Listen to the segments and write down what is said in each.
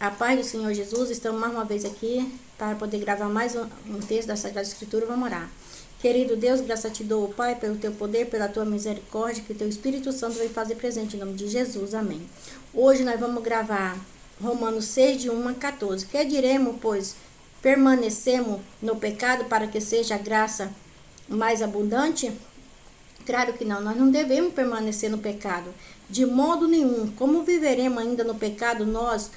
A paz do Senhor Jesus, estamos mais uma vez aqui para poder gravar mais um texto da Sagrada Escritura. Vamos orar. Querido Deus, graças te dou, Pai, pelo teu poder, pela tua misericórdia, que teu Espírito Santo vai fazer presente em nome de Jesus. Amém. Hoje nós vamos gravar Romanos 6, de 1 a 14. Que diremos, pois, permanecemos no pecado para que seja a graça mais abundante? Claro que não, nós não devemos permanecer no pecado, de modo nenhum. Como viveremos ainda no pecado, nós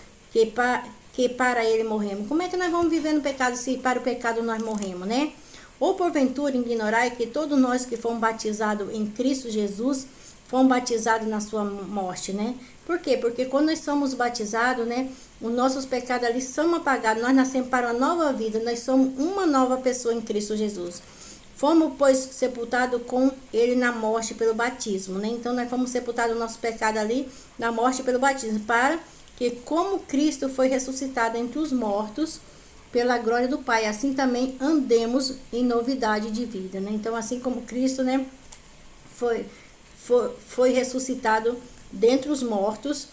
que para ele morremos? Como é que nós vamos viver no pecado se para o pecado nós morremos, né? Ou porventura ignorai que todos nós que fomos batizados em Cristo Jesus, fomos batizados na sua morte, né? Por quê? Porque quando nós somos batizados, né, os nossos pecados ali são apagados, nós nascemos para uma nova vida, nós somos uma nova pessoa em Cristo Jesus. Fomos, pois, sepultados com ele na morte pelo batismo, né? Então, nós fomos sepultados no nosso pecado ali, na morte pelo batismo, para que, como Cristo foi ressuscitado entre os mortos, pela glória do Pai, assim também andemos em novidade de vida, né? Então, assim como Cristo, né, foi ressuscitado dentre os mortos,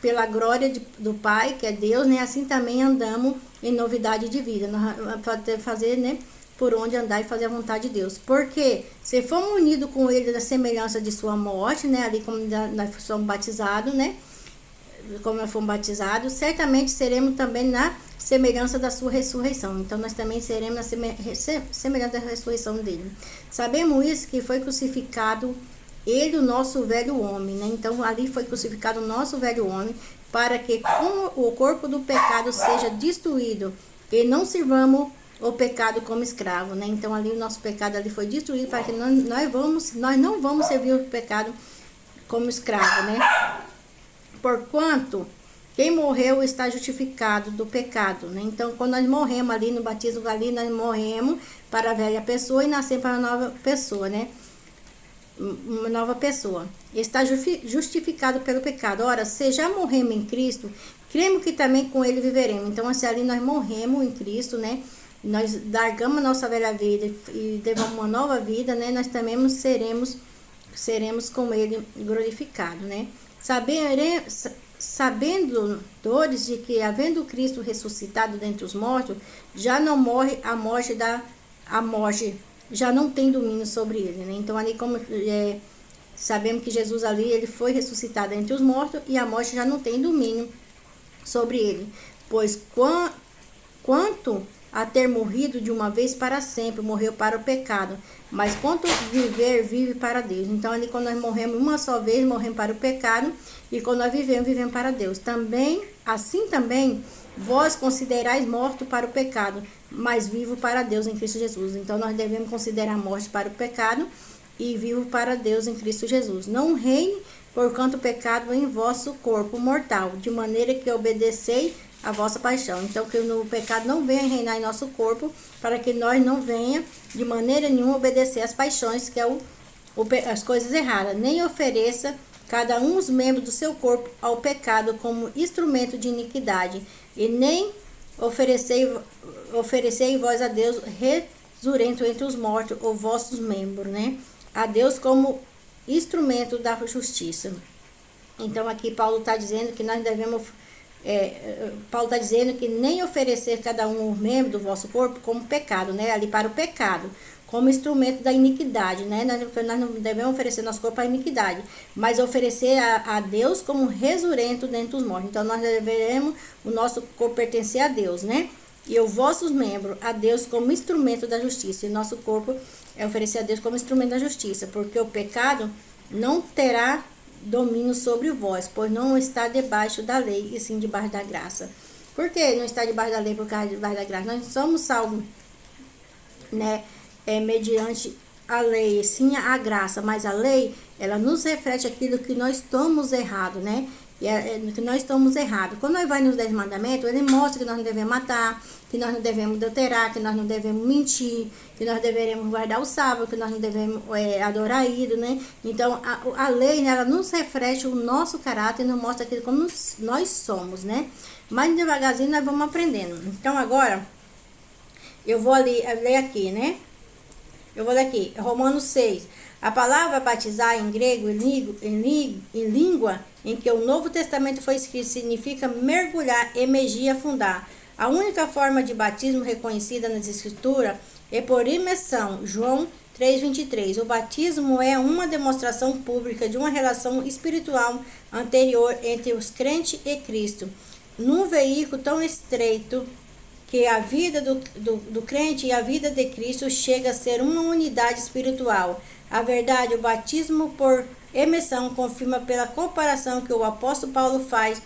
pela glória do Pai, que é Deus, né? Assim também andamos em novidade de vida. Nós vamos fazer, né, por onde andar e fazer a vontade de Deus. Porque se formos unidos com ele da semelhança de sua morte, né, ali como nós somos batizados, né, como nós fomos batizados, certamente seremos também na semelhança da sua ressurreição. Então nós também seremos na semelhança da ressurreição dele. Sabemos isso, que foi crucificado ele, o nosso velho homem, né? Então ali foi crucificado o nosso velho homem, para que com o corpo do pecado seja destruído e não sirvamos o pecado como escravo, né? Então ali o nosso pecado ali foi destruído, para que nós não vamos servir o pecado como escravo, né? Porquanto quem morreu está justificado do pecado, né? Então quando nós morremos ali no batismo ali, nós morremos para a velha pessoa e nascemos para a nova pessoa, né? Uma nova pessoa. Está justificado pelo pecado. Ora, se já morremos em Cristo, cremos que também com ele viveremos. Então assim, ali nós morremos em Cristo, né? Nós largamos a nossa velha vida e levamos uma nova vida, né? Nós também seremos com ele glorificados, né? Sabendo dores de que, havendo Cristo ressuscitado dentre os mortos, já não morre a morte já não tem domínio sobre ele, né? Então ali como sabemos que Jesus ali, ele foi ressuscitado entre os mortos e a morte já não tem domínio sobre ele, pois quanto a ter morrido de uma vez para sempre, morreu para o pecado, mas quanto viver, vive para Deus. Então ali quando nós morremos uma só vez, morremos para o pecado, e quando nós vivemos, vivemos para Deus. Assim também, vós considerais morto para o pecado, mas vivo para Deus em Cristo Jesus. Então nós devemos considerar morte para o pecado e vivo para Deus em Cristo Jesus. Não reine, porquanto o pecado em vosso corpo mortal, de maneira que obedecei a vossa paixão. Então que o pecado não venha reinar em nosso corpo, para que nós não venha de maneira nenhuma obedecer às paixões, que é as coisas erradas, nem ofereça cada um os membros do seu corpo ao pecado como instrumento de iniquidade, e nem oferecei vós a Deus resurrento entre os mortos os vossos membros, né? A Deus como instrumento da justiça. Então aqui Paulo está dizendo que nós devemos Paulo está dizendo que nem oferecer cada um membro do vosso corpo como pecado, né? Ali para o pecado, como instrumento da iniquidade, né? Nós não devemos oferecer nosso corpo para a iniquidade, mas oferecer a Deus como resurrento dentre os mortos. Então nós devemos o nosso corpo pertencer a Deus, né? E os vossos membros a Deus como instrumento da justiça. E nosso corpo é oferecer a Deus como instrumento da justiça, porque o pecado não terá domínio sobre vós, pois não está debaixo da lei, e sim debaixo da graça. Por que não está debaixo da lei? Por causa debaixo da graça. Nós somos salvos, né? Mediante a lei, sim a graça, mas a lei, ela nos reflete aquilo que nós estamos errados, né? Que nós estamos errados. Quando nós vamos nos 10 mandamentos, ele mostra que nós não devemos matar, que nós não devemos adulterar, que nós não devemos mentir, que nós deveremos guardar o sábado, que nós não devemos adorar ídolo, né? Então, a lei, né, ela nos reflete o nosso caráter e nos mostra aquilo como nós somos, né? Mas devagarzinho nós vamos aprendendo. Então, agora, eu vou ler aqui, né? Eu vou ler aqui, Romanos 6. A palavra batizar em grego, em língua em que o Novo Testamento foi escrito, significa mergulhar, emergir, afundar. A única forma de batismo reconhecida nas Escrituras é por imersão, João 3,23. O batismo é uma demonstração pública de uma relação espiritual anterior entre os crentes e Cristo, num veículo tão estreito que a vida do crente e a vida de Cristo chega a ser uma unidade espiritual. A verdade, o batismo por imersão confirma pela comparação que o apóstolo Paulo faz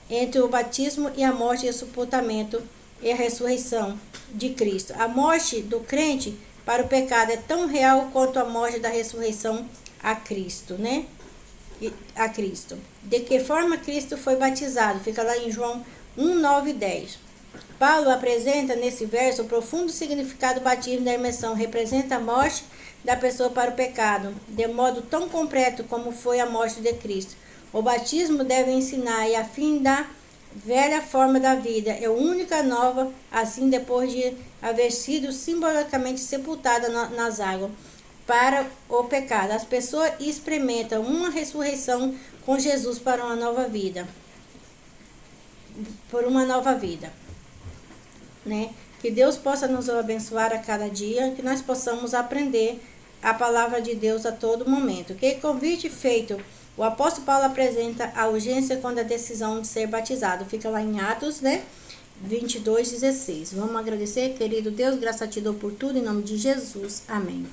entre o batismo e a morte e o sepultamento e a ressurreição de Cristo. A morte do crente para o pecado é tão real quanto a morte da ressurreição a Cristo, né? A Cristo. De que forma Cristo foi batizado? Fica lá em João 1, 9 e 10. Paulo apresenta nesse verso o profundo significado do batismo da imersão. Representa a morte da pessoa para o pecado, de modo tão completo como foi a morte de Cristo. O batismo deve ensinar e a fim da velha forma da vida é única nova, assim depois de haver sido simbolicamente sepultada nas águas para o pecado. As pessoas experimentam uma ressurreição com Jesus para uma nova vida. Por uma nova vida. Né? Que Deus possa nos abençoar a cada dia, que nós possamos aprender a palavra de Deus a todo momento. Que convite feito, o apóstolo Paulo apresenta a urgência quando a decisão de ser batizado. Fica lá em Atos, né? 22:16. Vamos agradecer, querido Deus, graças a ti dou por tudo, em nome de Jesus. Amém.